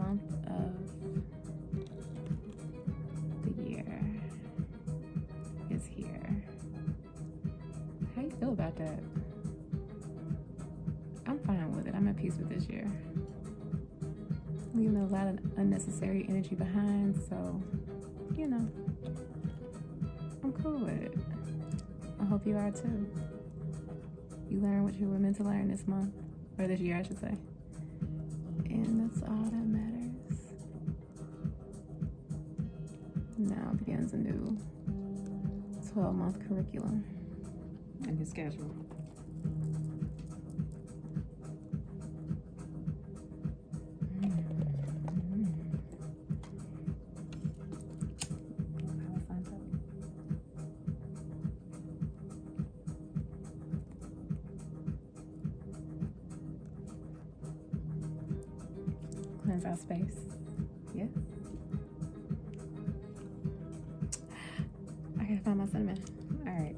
month of the year is here. How you feel about that? I'm fine with it. I'm at peace with this year. Leaving a lot of unnecessary energy behind, so, I'm cool with it. I hope you are too. You learned what you were meant to learn this month, or this year, I should say. And that's all that matters. Now begins a new 12-month curriculum. And your schedule. Cleanse our space. Yeah. I gotta find my cinnamon. All right.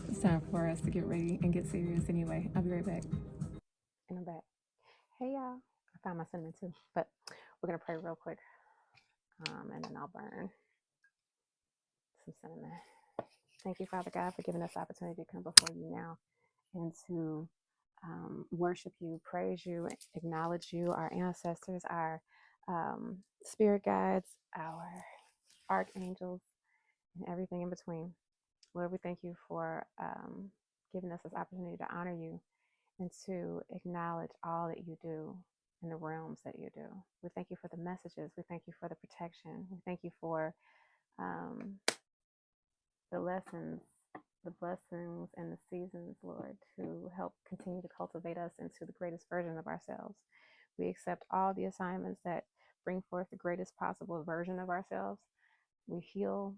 It's time for us to get ready and get serious anyway. I'll be right back. And I'm back. Hey, y'all. I found my cinnamon too, but we're going to pray real quick. And then I'll burn some cinnamon. Thank you, Father God, for giving us the opportunity to come before you now and to worship you, praise you, acknowledge you, our ancestors, our spirit guides, our archangels, and everything in between. Lord, we thank you for giving us this opportunity to honor you and to acknowledge all that you do in the realms that you do. We thank you for the messages. We thank you for the protection. We thank you for the lessons, the blessings, and the seasons, Lord, to help continue to cultivate us into the greatest version of ourselves. We accept all the assignments that bring forth the greatest possible version of ourselves. We heal.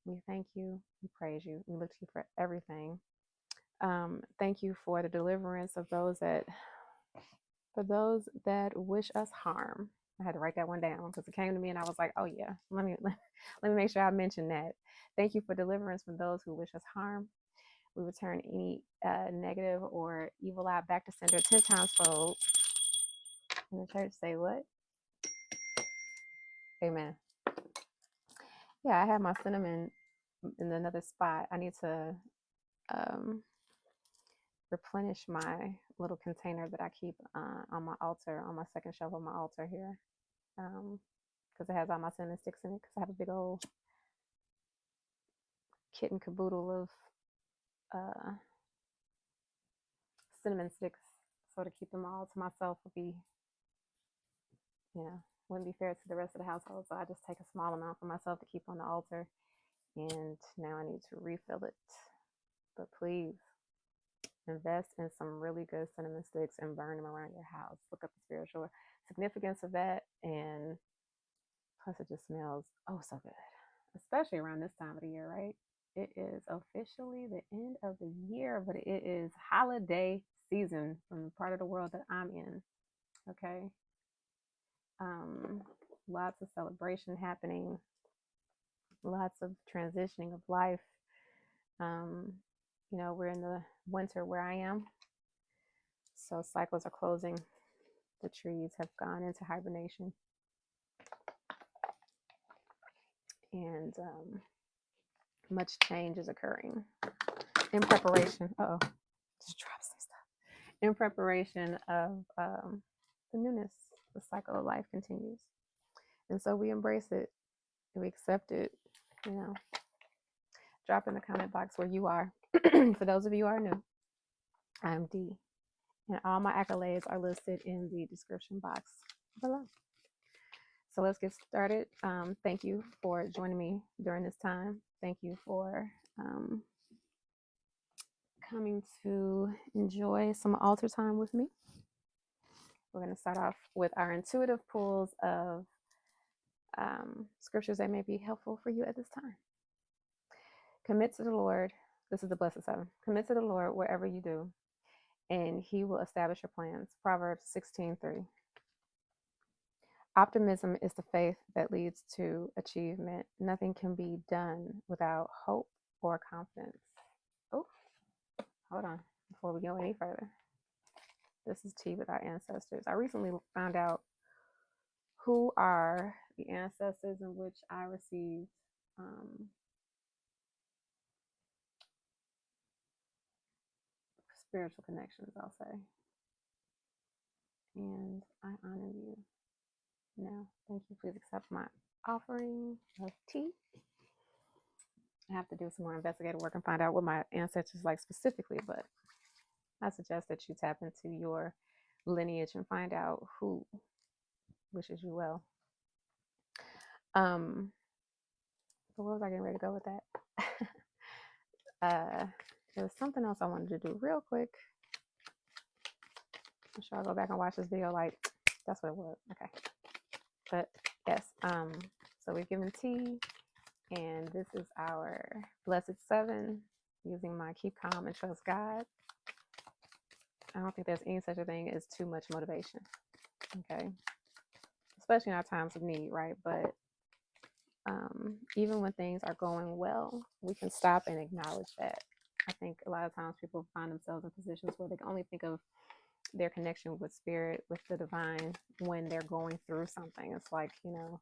We thank you. We praise you. We look to you for everything. Thank you for the deliverance of those that wish us harm. I had to write that one down because it came to me and I was like, oh yeah, let me make sure I mention that. Thank you for deliverance from those who wish us harm. We return any negative or evil eye back to sender 10 times fold. And the church say what? Amen. Yeah, I have my cinnamon in another spot. I need to replenish my little container that I keep on my altar, on my second shelf of my altar here, because it has all my cinnamon sticks in it, because I have a big old kit and caboodle of cinnamon sticks. So to keep them all to myself would be, wouldn't be fair to the rest of the household. So I just take a small amount for myself to keep on the altar, and now I need to refill it. But please invest in some really good cinnamon sticks and burn them around your house. Look up the spiritual significance of that, and plus it just smells oh so good, especially around this time of the year, right? It is officially the end of the year, but it is holiday season from the part of the world that I'm in. Okay. Lots of celebration happening, lots of transitioning of life. We're in the winter where I am, so cycles are closing. The trees have gone into hibernation, and much change is occurring in preparation. Just drop some stuff. In preparation of the newness, the cycle of life continues, and so we embrace it, we accept it. Drop in the comment box where you are. For those of you who are new, I'm D, and all my accolades are listed in the description box below. So let's get started. Thank you for joining me during this time. Thank you for coming to enjoy some altar time with me. We're going to start off with our intuitive pulls of scriptures that may be helpful for you at this time. Commit to the Lord. This is the Blessed Seven. Commit to the Lord wherever you do, and He will establish your plans. Proverbs 16:3. Optimism is the faith that leads to achievement. Nothing can be done without hope or confidence. Oh, hold on. Before we go any further, this is tea with our ancestors. I recently found out Who are the ancestors in which I received spiritual connections, I'll say. And I honor you now. Thank you. Please accept my offering of tea. I have to do some more investigative work and find out what my ancestors like specifically, but I suggest that you tap into your lineage and find out who wishes you well. But what was I getting ready to go with that? There was something else I wanted to do real quick. I'm sure I'll go back and watch this video like that's what it was. Okay. But yes, so we've given tea, and this is our Blessed Seven using my Keep Calm and Trust God. I don't think there's any such a thing as too much motivation. Okay. Especially in our times of need, right? But even when things are going well, we can stop and acknowledge that. I think a lot of times people find themselves in positions where they can only think of their connection with spirit, with the divine, when they're going through something. It's like, you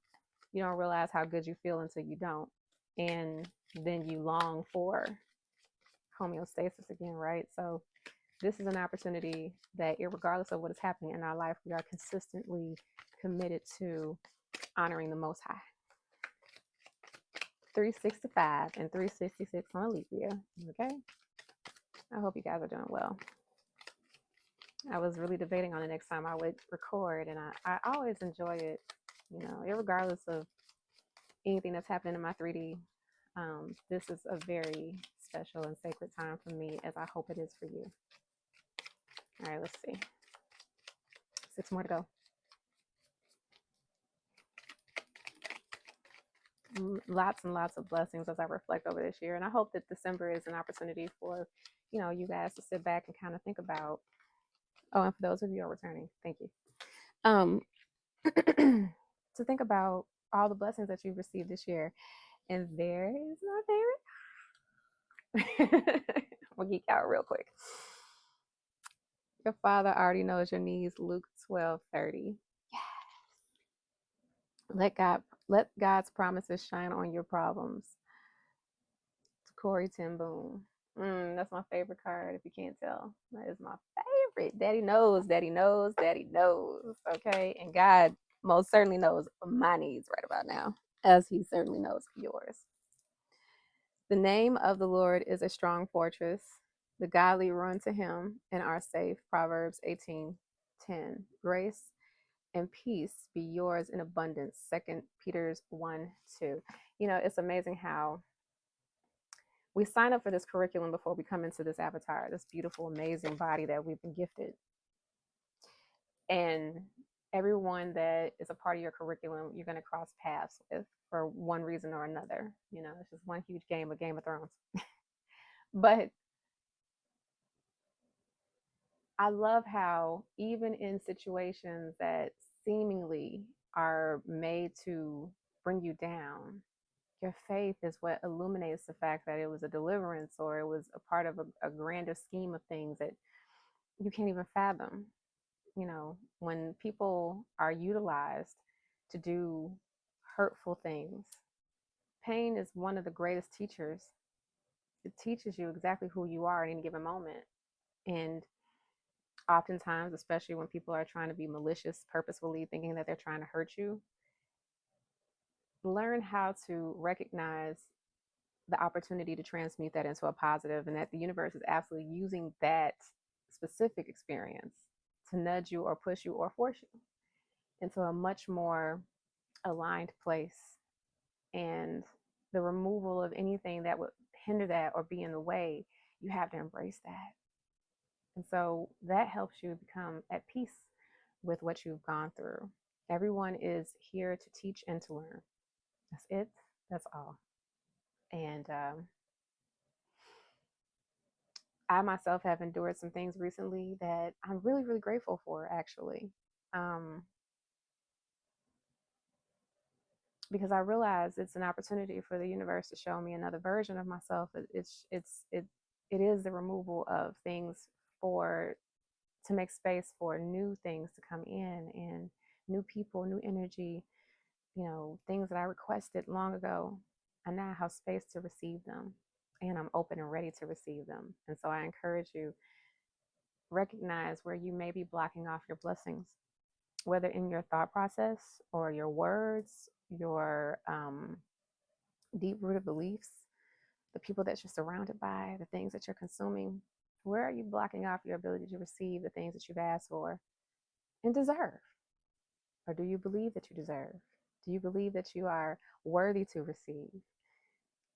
don't realize how good you feel until you don't. And then you long for homeostasis again, right? So this is an opportunity that, regardless of what is happening in our life, we are consistently committed to honoring the Most High. 365 and 366 on a leap year. Okay. I hope you guys are doing well. I was really debating on the next time I would record, and I always enjoy it, regardless of anything that's happening in my 3D. This is a very special and sacred time for me, as I hope it is for you. All right, let's see. 6 more to go. Lots and lots of blessings as I reflect over this year. And I hope that December is an opportunity for, you guys to sit back and kind of think about, and for those of you who are returning, thank you. To think about all the blessings that you've received this year. And there is my favorite. We'll geek out real quick. Your Father already knows your needs, Luke 12:30. Yes. Let God's promises shine on your problems. Corey Ten Boom. That's my favorite card, if you can't tell. That is my favorite. Daddy knows, Daddy knows, Daddy knows. Okay. And God most certainly knows my needs right about now, as he certainly knows yours. The name of the Lord is a strong fortress. The godly run to him and are safe. Proverbs 18:10. Grace and peace be yours in abundance. 2 Peter 1:2. It's amazing how we sign up for this curriculum before we come into this avatar, this beautiful, amazing body that we've been gifted. And everyone that is a part of your curriculum, you're going to cross paths with for one reason or another. It's just one huge game of Game of Thrones. But I love how even in situations that seemingly are made to bring you down, your faith is what illuminates the fact that it was a deliverance, or it was a part of a grander scheme of things that you can't even fathom. When people are utilized to do hurtful things, pain is one of the greatest teachers. It teaches you exactly who you are at any given moment. And oftentimes, especially when people are trying to be malicious, purposefully thinking that they're trying to hurt you, learn how to recognize the opportunity to transmute that into a positive, and that the universe is absolutely using that specific experience to nudge you or push you or force you into a much more aligned place. And the removal of anything that would hinder that or be in the way, you have to embrace that. And so that helps you become at peace with what you've gone through. Everyone is here to teach and to learn. That's it. That's all. And I myself have endured some things recently that I'm really, really grateful for, actually. Because I realize it's an opportunity for the universe to show me another version of myself. It is the removal of things to make space for new things to come in, and new people, new energy, things that I requested long ago. I now have space to receive them, and I'm open and ready to receive them. And so I encourage you, recognize where you may be blocking off your blessings, whether in your thought process or your words, your deep-rooted beliefs, the people that you're surrounded by, the things that you're consuming. Where are you blocking off your ability to receive the things that you've asked for and deserve? Or do you believe that you deserve? Do you believe that you are worthy to receive?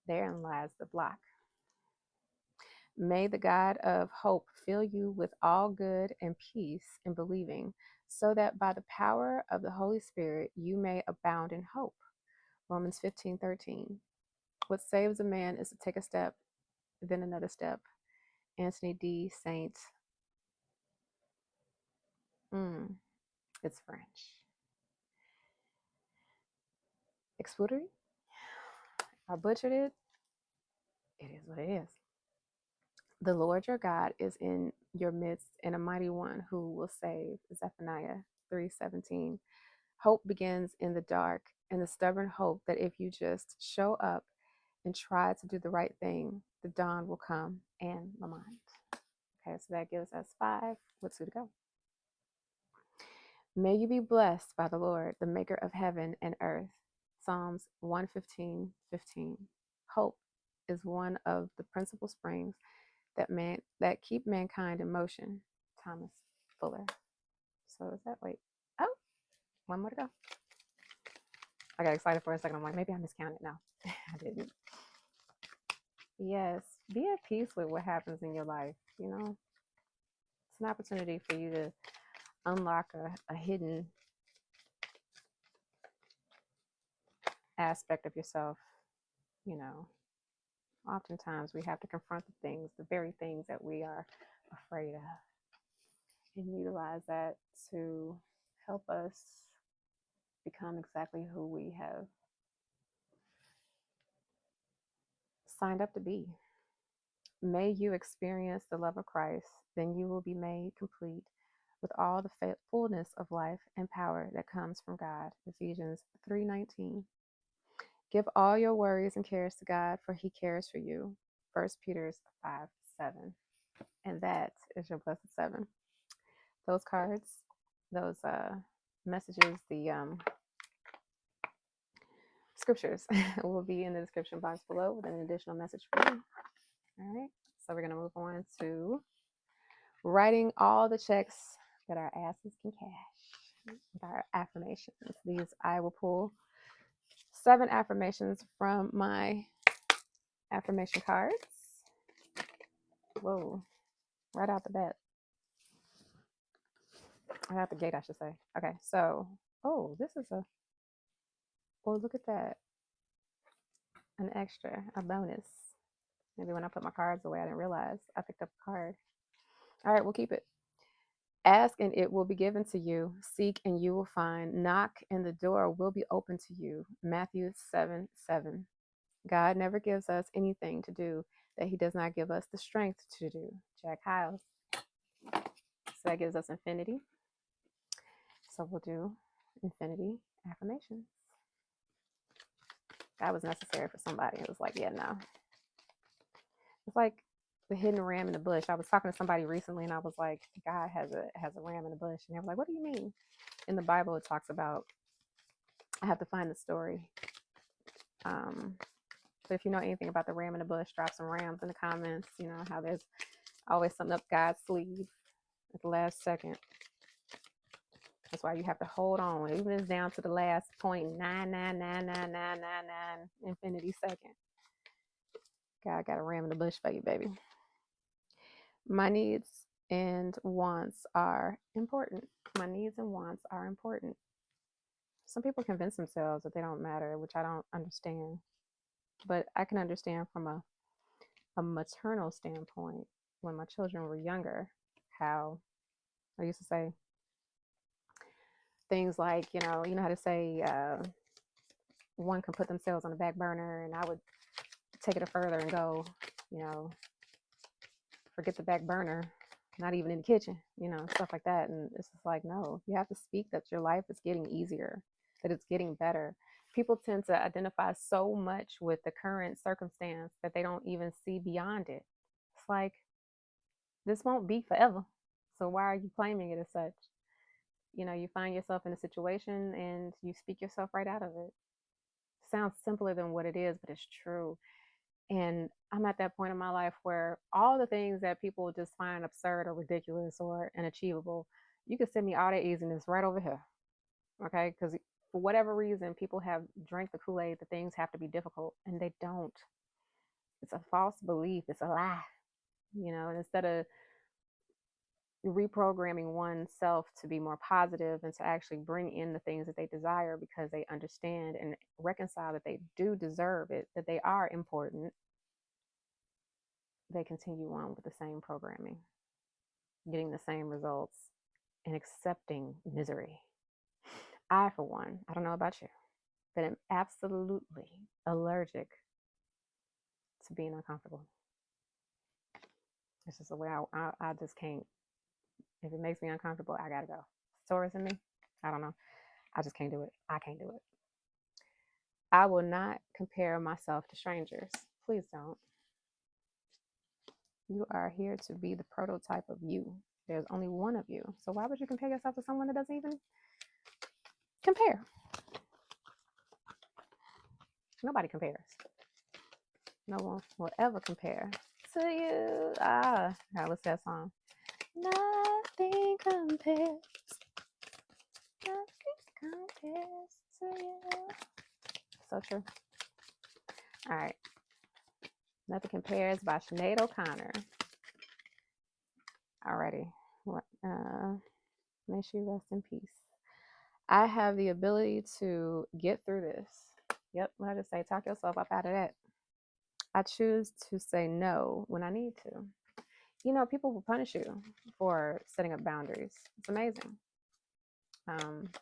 Therein lies the block. May the God of hope fill you with all good and peace in believing, so that by the power of the Holy Spirit you may abound in hope. Romans 15:13. What saves a man is to take a step, then another step. Anthony D. Saint. It's French. Exudery? I butchered it. It is what it is. The Lord your God is in your midst, and a mighty one who will save. Zephaniah 3:17. Hope begins in the dark, and the stubborn hope that if you just show up and try to do the right thing, the dawn will come and Lamont. Okay, so that gives us 5 with 2 to go. May you be blessed by the Lord, the maker of heaven and earth. Psalms 115:15. Hope is one of the principal springs that keep mankind in motion. Thomas Fuller. So is that, wait, oh, 1 more to go. I got excited for a second. I'm like, maybe I miscounted. No, I didn't. Yes, be at peace with what happens in your life. It's an opportunity for you to unlock a hidden aspect of yourself. Oftentimes we have to confront the very things that we are afraid of, and utilize that to help us become exactly who we have signed up to be. May you experience the love of Christ, then you will be made complete with all the fullness of life and power that comes from God. Ephesians 3:19. Give all your worries and cares to God, for he cares for you. 1 Peter 5:7. And that is your blessed 7. Those cards, those messages, the scriptures will be in the description box below with an additional message for you. All right, so we're going to move on to writing all the checks that our asses can cash with our affirmations. These I will pull 7 affirmations from my affirmation cards. Whoa, right out the bat. Right out the gate, I should say. Okay, so, this is look at that. An extra, a bonus. Maybe when I put my cards away, I didn't realize I picked up a card. All right, we'll keep it. Ask and it will be given to you. Seek and you will find. Knock and the door will be open to you. Matthew 7:7. God never gives us anything to do that he does not give us the strength to do. Jack Hiles. So that gives us infinity. So we'll do infinity affirmations. That was necessary for somebody. It was like, yeah, no. It's like the hidden ram in the bush. I was talking to somebody recently and I was like, God has a ram in the bush. And they were like, what do you mean? In the Bible, it talks about, I have to find the story. But if you know anything about the ram in the bush, drop some rams in the comments. You know how there's always something up God's sleeve at the last second. That's why you have to hold on, even if it's down to the last 0.9999999 infinity second. God got a ram in the bush for you, baby. My needs and wants are important. My needs and wants are important. Some people convince themselves that they don't matter, which I don't understand. But I can understand from a maternal standpoint, when my children were younger, how I used to say things like, you know how to say one can put themselves on the back burner, and I would take it further and go, forget the back burner. not even in the kitchen, stuff like that. And it's just like, no, you have to speak that your life is getting easier, that it's getting better. People tend to identify so much with the current circumstance that they don't even see beyond it. It's like, this won't be forever. So why are you claiming it as such? You find yourself in a situation and you speak yourself right out of it. Sounds simpler than what it is, but it's true. And I'm at that point in my life where all the things that people just find absurd or ridiculous or unachievable, you can send me all that easiness right over here. Okay? Because for whatever reason, people have drank the Kool-Aid that things have to be difficult, and they don't. It's a false belief. It's a lie. And instead of reprogramming oneself to be more positive and to actually bring in the things that they desire because they understand and reconcile that they do deserve it, that they are important, they continue on with the same programming, getting the same results, and accepting misery. I, for one, I don't know about you, but I'm absolutely allergic to being uncomfortable. It's just the way I just can't. If it makes me uncomfortable, I gotta go. Taurus in me, I don't know. I just can't do it. I can't do it. I will not compare myself to strangers. Please don't. You are here to be the prototype of you. There's only one of you. So why would you compare yourself to someone that doesn't even compare? Nobody compares. No one will ever compare to you. All right, let's that song. Nothing compares. Nothing compares to you. So true. All right. Nothing Compares by Sinead O'Connor. Alrighty. May she rest in peace. I have the ability to get through this. Yep, what I just say, talk yourself up out of that. I choose to say no when I need to. People will punish you for setting up boundaries. It's amazing. It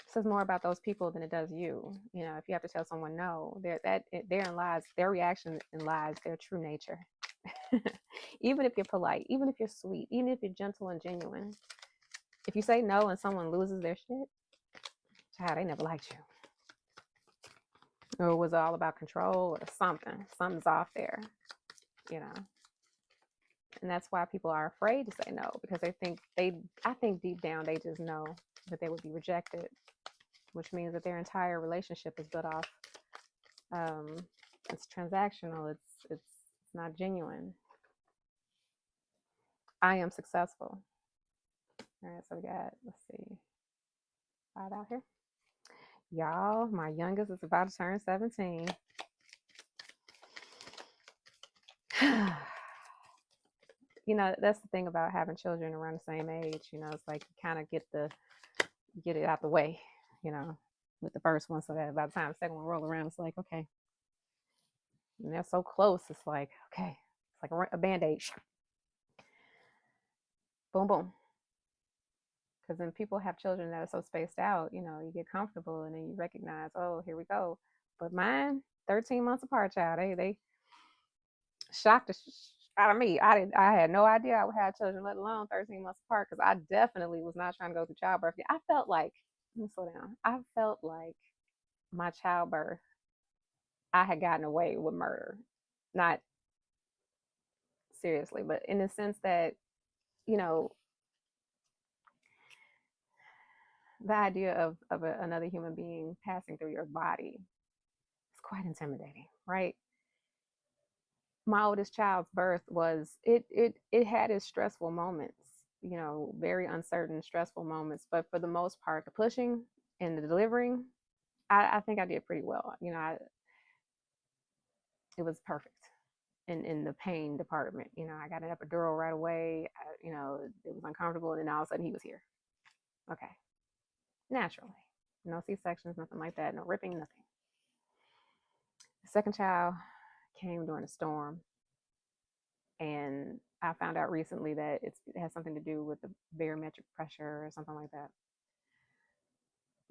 says more about those people than it does you. If you have to tell someone no, therein lies their reaction, and lies their true nature. Even if you're polite, even if you're sweet, even if you're gentle and genuine, if you say no and someone loses their shit, child, they never liked you. Or was it all about control or something? Something's off there, And that's why people are afraid to say no, because I think deep down they just know that they would be rejected, which means that their entire relationship is built off. It's transactional. It's not genuine. I am successful. All right, so we got, let's see, 5 out here. Y'all, my youngest is about to turn 17. That's the thing about having children around the same age. It's like you kind of get it out the way, with the first one, so that by the time the second one roll around, it's like, okay. And they're so close, it's like, okay. It's like a Band-Aid. Boom, boom. Because then people have children that are so spaced out, you get comfortable and then you recognize, oh, here we go. But mine, 13 months apart, child, they shocked the out of me. I had no idea I would have children, let alone 13 months apart, because I definitely was not trying to go through childbirth. I felt like, let me slow down. I felt like my childbirth, I had gotten away with murder. Not seriously, but in the sense that, the idea of another human being passing through your body is quite intimidating, right? My oldest child's birth was, it had its stressful moments, very uncertain, stressful moments. But for the most part, the pushing and the delivering, I think I did pretty well. It was perfect in the pain department. I got an epidural right away. It was uncomfortable, and then all of a sudden he was here. Okay. Naturally. No C-sections, nothing like that. No ripping, nothing. The second child came during a storm. And I found out recently that it has something to do with the barometric pressure or something like that,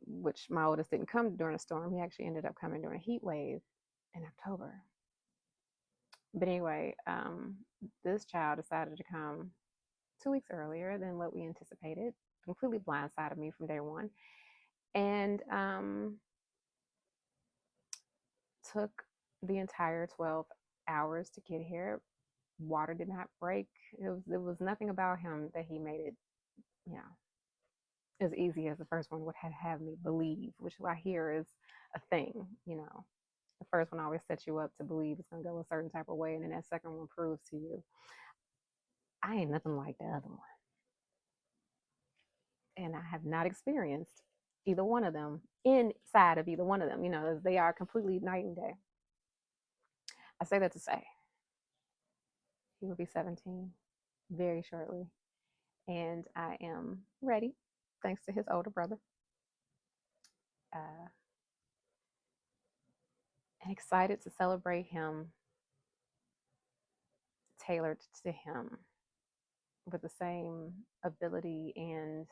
which my oldest didn't come during a storm. He actually ended up coming during a heat wave in October. But anyway, this child decided to come 2 weeks earlier than what we anticipated. Completely blindsided me from day one. And took the entire 12 hours to get here. Water did not break. It was nothing about him that he made it, you know, as easy as the first one would have me believe, which I hear is a thing, you know. The first one always sets you up to believe it's going to go a certain type of way, and then that second one proves to you, I ain't nothing like the other one. And I have not experienced either one of them inside of either one of them. You know, they are completely night and day. I say that to say he will be 17 very shortly. And I am ready, thanks to his older brother. And excited to celebrate him, tailored to him, with the same ability and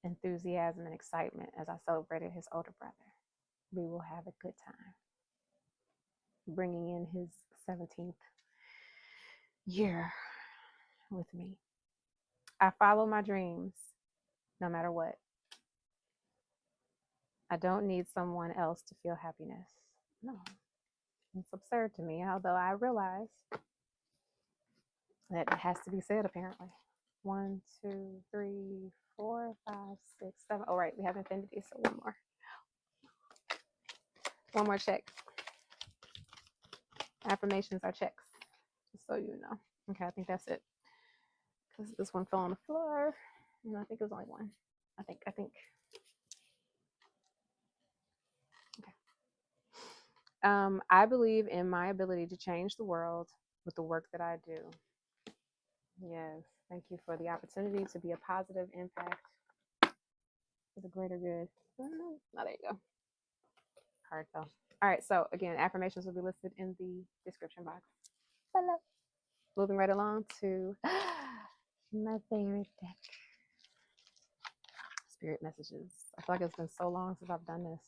enthusiasm and excitement as I celebrated his older brother. We will have a good time bringing in his 17th year with me. I follow my dreams no matter what. I don't need someone else to feel happiness. No, it's absurd to me, although I realize that it has to be said apparently. 1, 2, 3, 4, 5, 6, 7. Oh, right, we have infinity, so one more. One more check. Affirmations are checks, just so you know. Okay, I think that's it. Because this one fell on the floor, and I think it was only one. I think. Okay. I believe in my ability to change the world with the work that I do. Yes, thank you for the opportunity to be a positive impact for the greater good. Oh, there you go. Card fell. All right, so again, affirmations will be listed in the description box. Hello. Moving right along to my favorite deck. Spirit messages. I feel like it's been so long since I've done this.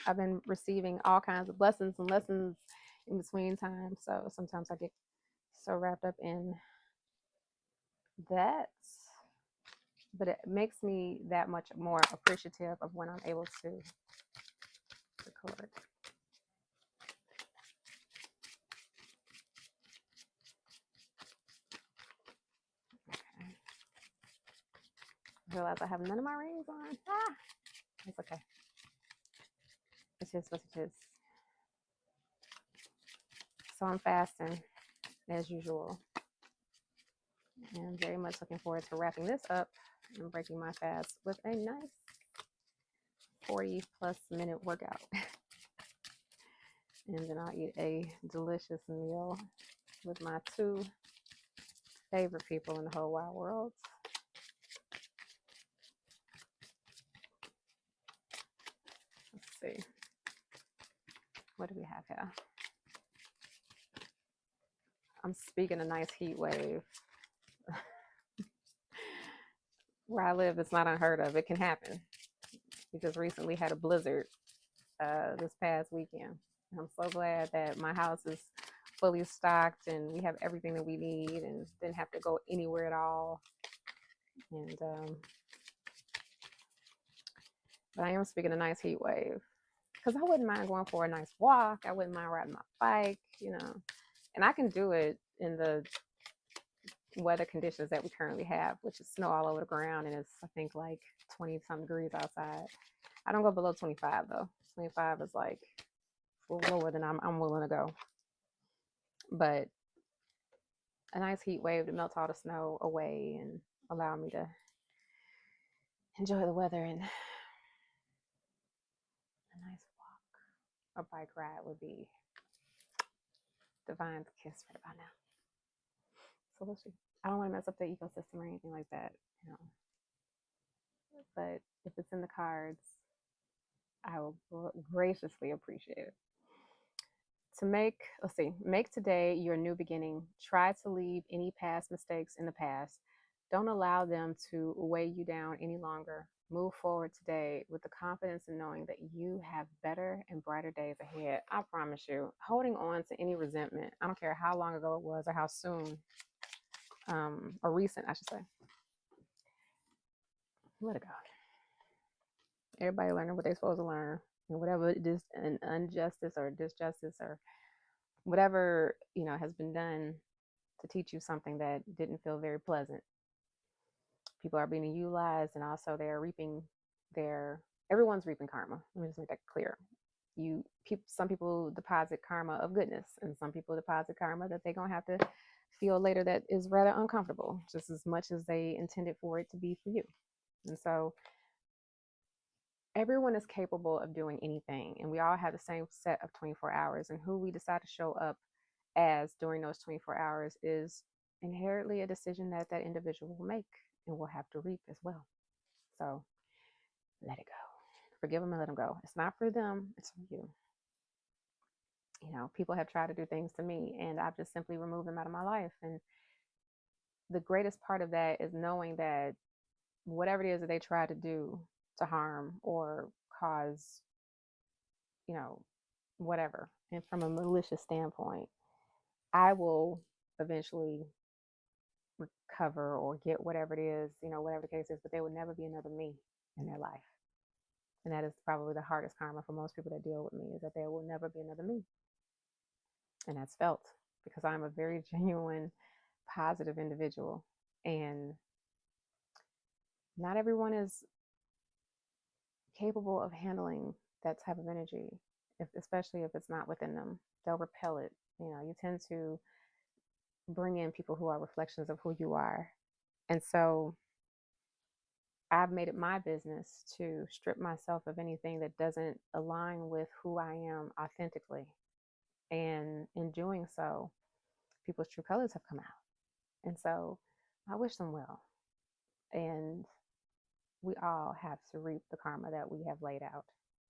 I've been receiving all kinds of blessings and lessons in between time, so sometimes I get so wrapped up in that, but it makes me that much more appreciative of when I'm able to record. Okay. I realize I have none of my rings on. It's okay. It's just what it is. So I'm fasting as usual. And I'm very much looking forward to wrapping this up and breaking my fast with a nice 40+ minute workout. And then I'll eat a delicious meal with my 2 favorite people in the whole wide world. Let's see. What do we have here? I'm speaking a nice heat wave. Where I live, it's not unheard of. It can happen. We just recently had a blizzard this past weekend. And I'm so glad that my house is fully stocked and we have everything that we need and didn't have to go anywhere at all. And but I am speaking a nice heat wave because I wouldn't mind going for a nice walk. I wouldn't mind riding my bike, you know, and I can do it in the weather conditions that we currently have, which is snow all over the ground, and it's I think like 20-some degrees outside. I don't go below 25 though. 25 is like lower than I'm willing to go. But a nice heat wave to melt all the snow away and allow me to enjoy the weather, and a nice walk or bike ride would be divine's kiss right about now. So we'll see. I don't want to mess up the ecosystem or anything like that, you know. But if it's in the cards, I will graciously appreciate it. To make today your new beginning. Try to leave any past mistakes in the past. Don't allow them to weigh you down any longer. Move forward today with the confidence in knowing that you have better and brighter days ahead. I promise you, holding on to any resentment, I don't care how long ago it was or how soon or recent, I should say. Let it go. Everybody learning what they're supposed to learn, and whatever it is, an injustice or disjustice or whatever, has been done to teach you something that didn't feel very pleasant. People are being utilized, and also they are reaping everyone's reaping karma. Let me just make that clear. Some people deposit karma of goodness, and some people deposit karma that they're gonna have to feel later that is rather uncomfortable, just as much as they intended for it to be for you. And so everyone is capable of doing anything, and we all have the same set of 24 hours, and who we decide to show up as during those 24 hours is inherently a decision that that individual will make and will have to reap as well. So let it go. Forgive them and let them go. It's not for them, it's for you. People have tried to do things to me, and I've just simply removed them out of my life. And the greatest part of that is knowing that whatever it is that they try to do to harm or cause, whatever, and from a malicious standpoint, I will eventually recover or get whatever it is, whatever the case is, but there will never be another me in their life. And that is probably the hardest karma for most people that deal with me, is that there will never be another me. And that's felt because I'm a very genuine, positive individual. And not everyone is capable of handling that type of energy, especially if it's not within them. They'll repel it. You tend to bring in people who are reflections of who you are. And so I've made it my business to strip myself of anything that doesn't align with who I am authentically. And in doing so, people's true colors have come out. And so I wish them well. And we all have to reap the karma that we have laid out.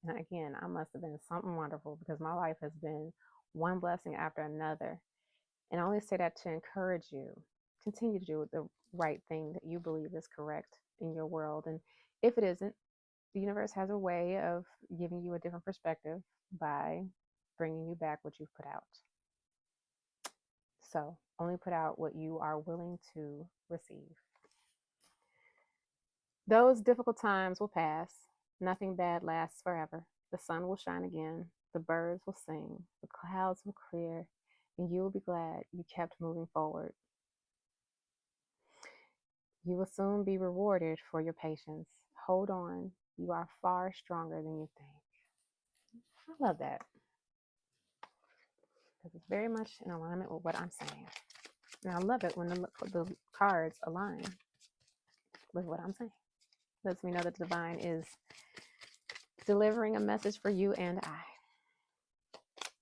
And again, I must have been something wonderful, because my life has been one blessing after another. And I only say that to encourage you. Continue to do the right thing that you believe is correct in your world. And if it isn't, the universe has a way of giving you a different perspective by bringing you back what you've put out. So only put out what you are willing to receive. Those difficult times will pass. Nothing bad lasts forever. The sun will shine again. The birds will sing. The clouds will clear. And you will be glad you kept moving forward. You will soon be rewarded for your patience. Hold on. You are far stronger than you think. I love that, because it's very much in alignment with what I'm saying. And I love it when the cards align with what I'm saying. Lets me know that the divine is delivering a message for you and I.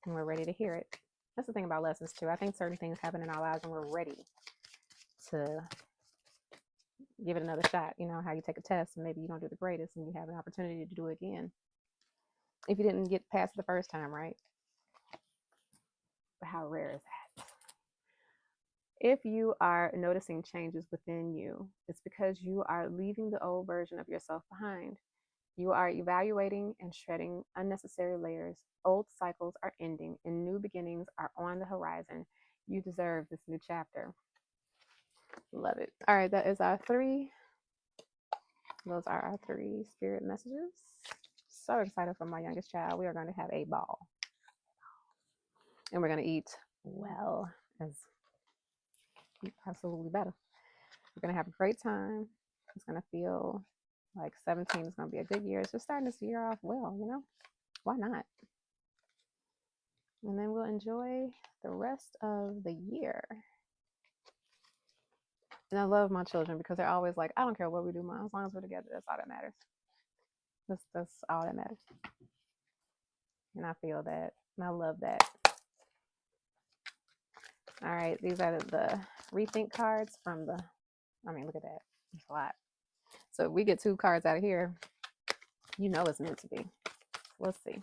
And we're ready to hear it. That's the thing about lessons too. I think certain things happen in our lives and we're ready to give it another shot. You know how you take a test and maybe you don't do the greatest and you have an opportunity to do it again if you didn't get past it the first time, right? But how rare is that? If you are noticing changes within you, it's because you are leaving the old version of yourself behind. You are evaluating and shredding unnecessary layers. Old cycles are ending and new beginnings are on the horizon. You deserve this new chapter. Love it. All right, those are our three spirit messages. So excited for my youngest child. We are going to have a ball. And we're going to eat well, as absolutely better. We're going to have a great time. It's going to feel like 17 is going to be a good year. It's just starting this year off well, Why not? And then we'll enjoy the rest of the year. And I love my children because they're always like, I don't care what we do, Mom, as long as we're together, that's all that matters. That's all that matters. And I feel that. And I love that. All right, these are the rethink cards from look at that. It's a lot. So if we get 2 cards out of here, it's meant to be. Let's see.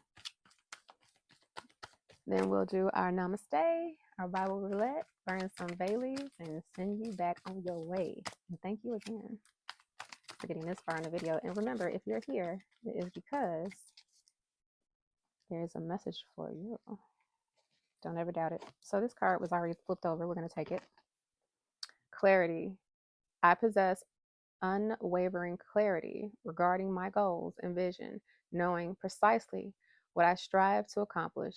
Then we'll do our namaste, our Bible roulette, burn some Baileys, and send you back on your way. And thank you again for getting this far in the video. And remember, if you're here, it is because there's a message for you. Don't ever doubt it. So this card was already flipped over. We're going to take it. clarity. I possess unwavering clarity regarding my goals and vision, knowing precisely what I strive to accomplish.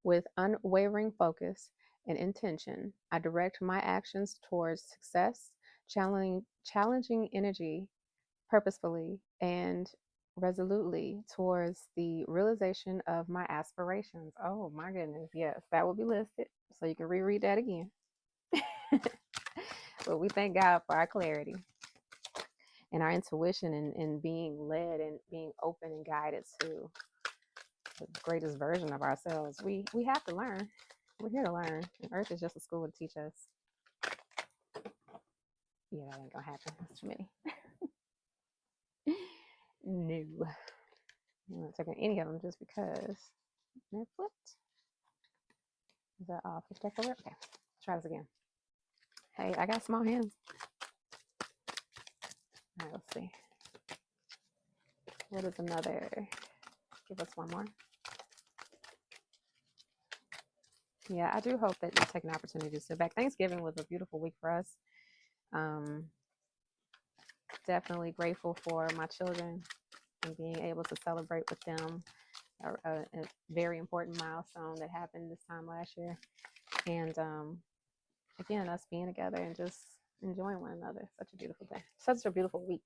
With unwavering focus and intention, I direct my actions towards success, challenging energy purposefully and resolutely towards the realization of my aspirations. Oh my goodness, yes, that will be listed. So you can reread that again. But we thank God for our clarity and our intuition and being led and being open and guided to the greatest version of ourselves. We have to learn. We're here to learn. And Earth is just a school to teach us. Yeah, that ain't gonna happen. That's too many. No. I'm not taking any of them just because they're flipped. Is that off? Is that over? Okay. Try this again. Hey, I got small hands. All right, let's see. What is another? Give us one more. Yeah, I do hope that you take an opportunity to sit back. Thanksgiving was a beautiful week for us. Definitely grateful for my children and being able to celebrate with them. A very important milestone that happened this time last year. And again, us being together and just enjoying one another. Such a beautiful day. Such a beautiful week,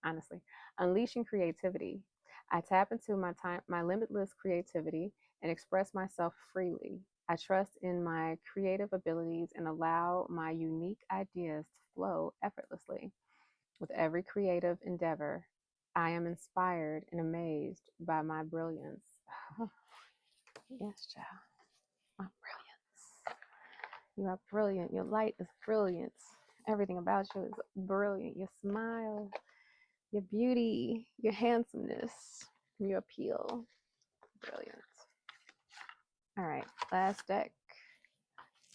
honestly. Unleashing creativity. I tap into my limitless creativity and express myself freely. I trust in my creative abilities and allow my unique ideas to flow effortlessly. With every creative endeavor, I am inspired and amazed by my brilliance. Yes, child. My brilliance. You are brilliant. Your light is brilliant. Everything about you is brilliant. Your smile, your beauty, your handsomeness, your appeal. Brilliant. All right, last deck.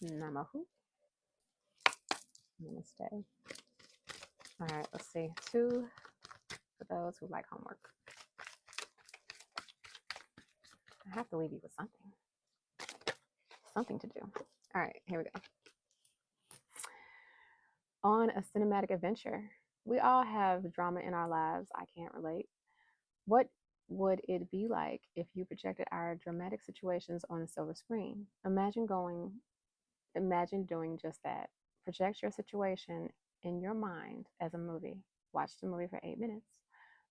Namahu. Namaste. All right, let's see. 2 for those who like homework. I have to leave you with something to do. All right, here we go. On a cinematic adventure. We all have drama in our lives. I can't relate. What would it be like if you projected our dramatic situations on a silver screen? Imagine doing just that. Project your situation in your mind as a movie. Watch the movie for 8 minutes.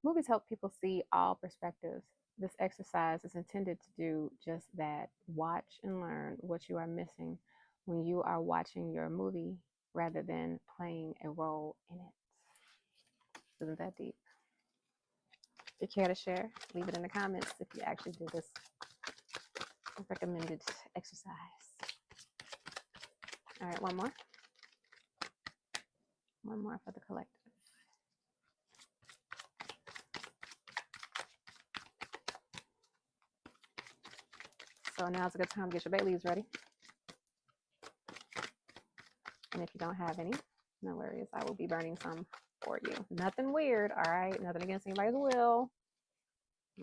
Movies help people see all perspectives. This exercise is intended to do just that. Watch and learn what you are missing when you are watching your movie rather than playing a role in it. Isn't that deep? If you care to share, leave it in the comments if you actually do this recommended exercise. All right, one more. One more for the collective. So now's a good time to get your bay leaves ready. And if you don't have any, no worries. I will be burning some for you. Nothing weird, all right? Nothing against anybody's will.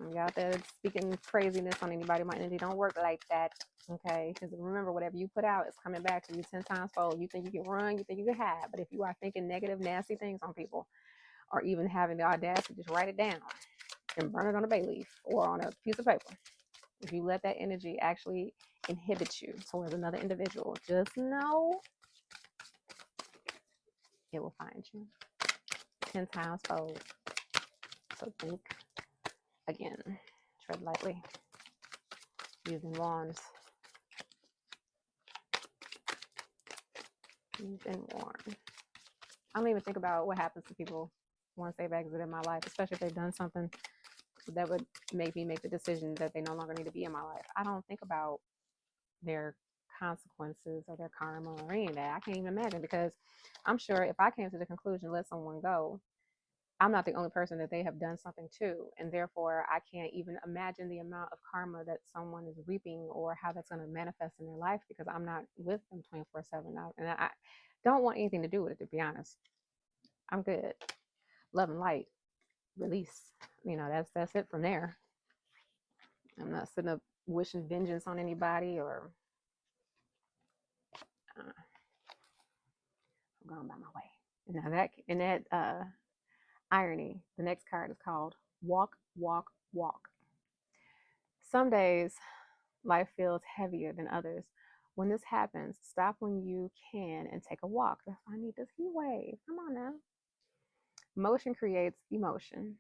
I'm out there speaking craziness on anybody. My energy don't work like that, okay? Because remember, whatever you put out is coming back to you 10 times fold. You think you can run, you think you can hide. But if you are thinking negative, nasty things on people, or even having the audacity to just write it down and burn it on a bay leaf or on a piece of paper, if you let that energy actually inhibit you towards another individual, just know it will find you 10 times fold. So think again, tread lightly, using wands. Using wands. I don't even think about what happens to people once they've exited my life, especially if they've done something that would make me make the decision that they no longer need to be in my life. I don't think about their consequences or their karma or any of that. I can't even imagine, because I'm sure if I came to the conclusion, let someone go, I'm not the only person that they have done something to. And therefore, I can't even imagine the amount of karma that someone is reaping or how that's going to manifest in their life, because I'm not with them 24/7 now. And I don't want anything to do with it, to be honest. I'm good. Love and light. Release. You know, that's it from there. I'm not sitting up wishing vengeance on anybody, or I'm on by my way. Now that in that irony, the next card is called Walk, Walk, Walk. Some days life feels heavier than others. When this happens, stop when you can and take a walk. That's why I need this heat wave. Come on now. Motion creates emotion.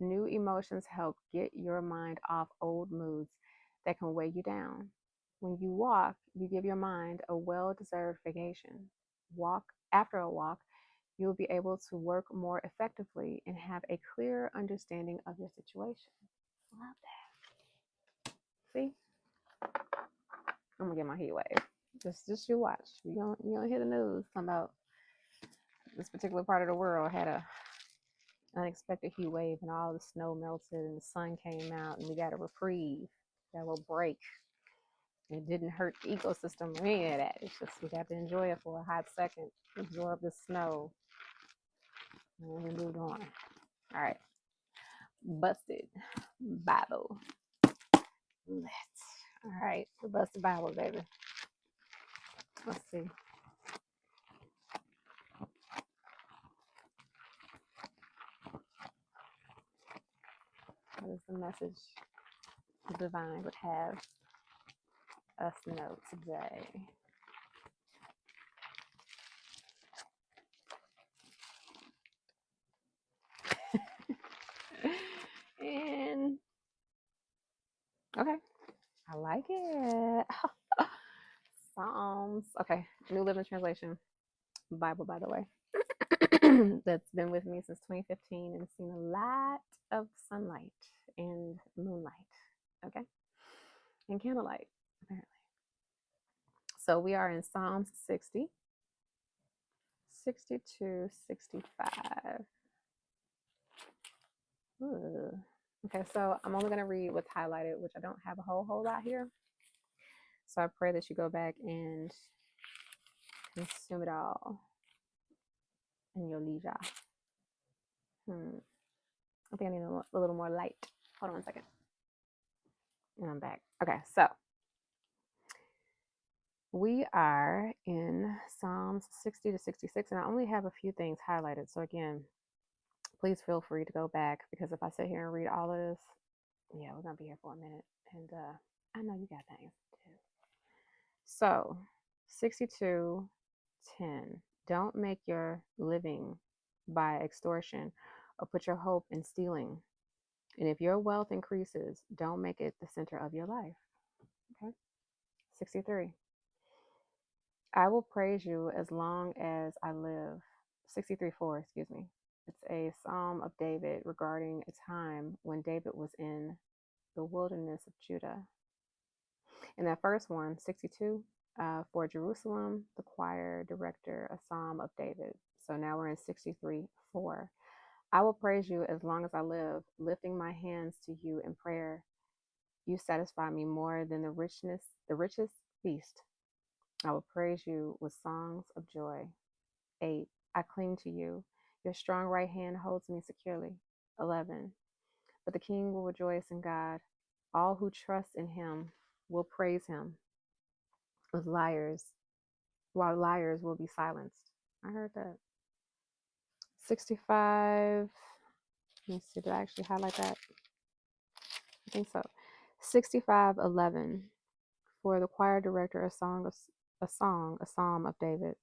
New emotions help get your mind off old moods that can weigh you down. When you walk, you give your mind a well-deserved vacation. Walk after a walk, you'll be able to work more effectively and have a clearer understanding of your situation. Love that. See? I'm gonna get my heat wave. Just you watch. You don't hear the news talking about this particular part of the world had a unexpected heat wave and all the snow melted and the sun came out and we got a reprieve, got a little break. It didn't hurt the ecosystem or any of that. It's just we got to enjoy it for a hot second, absorb the snow, and we moved on. All right. Busted Bible. Roulette. All right. The busted Bible, baby. Let's see. What is the message the divine would have us know today? And okay, I like it. Psalms. Okay, New Living Translation Bible, by the way. That's been with me since 2015 and seen a lot of sunlight and moonlight. Okay, and candlelight, apparently. So we are in Psalms 60, 62, 65. Ooh. Okay, so I'm only going to read what's highlighted, which I don't have a whole lot here. So I pray that you go back and consume it all in your leisure. I think I need a little more light. Hold on a second. And I'm back. Okay, so we are in Psalms 60 to 66, and I only have a few things highlighted. So again, please feel free to go back, because if I sit here and read all of this, yeah, we're going to be here for a minute. And I know you got things to do. So 62:10. Don't make your living by extortion or put your hope in stealing. And if your wealth increases, don't make it the center of your life. Okay. 63. I will praise you as long as I live. 63:4, excuse me. It's a psalm of David regarding a time when David was in the wilderness of Judah. And that first one, 62, for Jerusalem, the choir director, a psalm of David. So now we're in 63:4. I will praise you as long as I live, lifting my hands to you in prayer. You satisfy me more than the richest feast. I will praise you with songs of joy. 8. I cling to you. Your strong right hand holds me securely. 11. But the king will rejoice in God. All who trust in him will praise him. While liars will be silenced. I heard that. 65. Let me see, did I actually highlight that? I think so. 65:11. For the choir director, a psalm of David.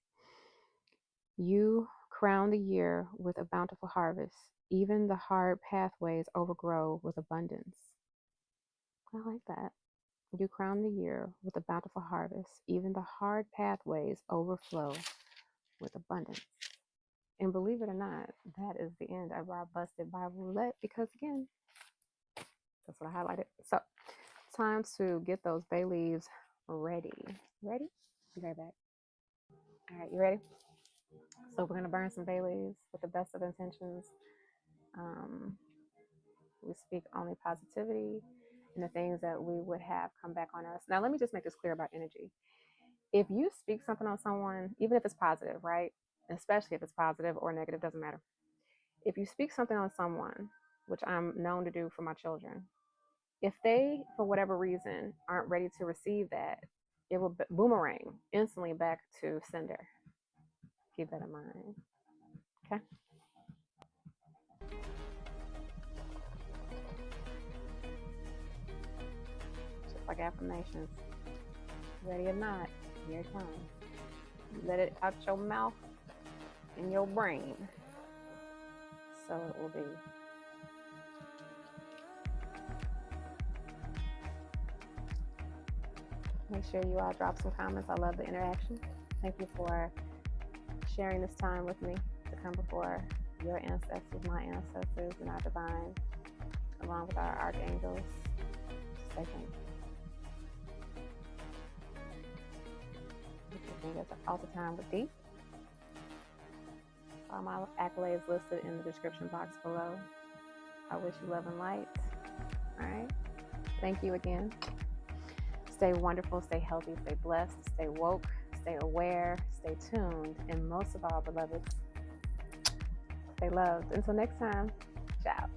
You crown the year with a bountiful harvest. Even the hard pathways overgrow with abundance. I like that. You crown the year with a bountiful harvest. Even the hard pathways overflow with abundance. And believe it or not, that is the end of our Busted by Roulette, because again, that's what I highlighted. So, time to get those bay leaves ready. Ready? Be right back. All right, you ready? So we're going to burn some bay leaves with the best of intentions. We speak only positivity and the things that we would have come back on us. Now, let me just make this clear about energy. If you speak something on someone, even if it's positive, right? Especially if it's positive or negative, doesn't matter. If you speak something on someone, which I'm known to do for my children, if they, for whatever reason, aren't ready to receive that, it will boomerang instantly back to sender. Keep that in mind. Okay? Just like affirmations. Ready or not, here it comes. Let it out your mouth and your brain. So it will be. Make sure you all drop some comments. I love the interaction. Thank you for sharing this time with me to come before your ancestors, my ancestors, and our divine, along with our archangels. Just say thank you. That's Altar Time with D. All my accolades listed in the description box below. I wish you love and light. All right. Thank you again. Stay wonderful, stay healthy, stay blessed, stay woke, stay aware, stay tuned, and most of all, beloveds, stay loved. Until next time, ciao.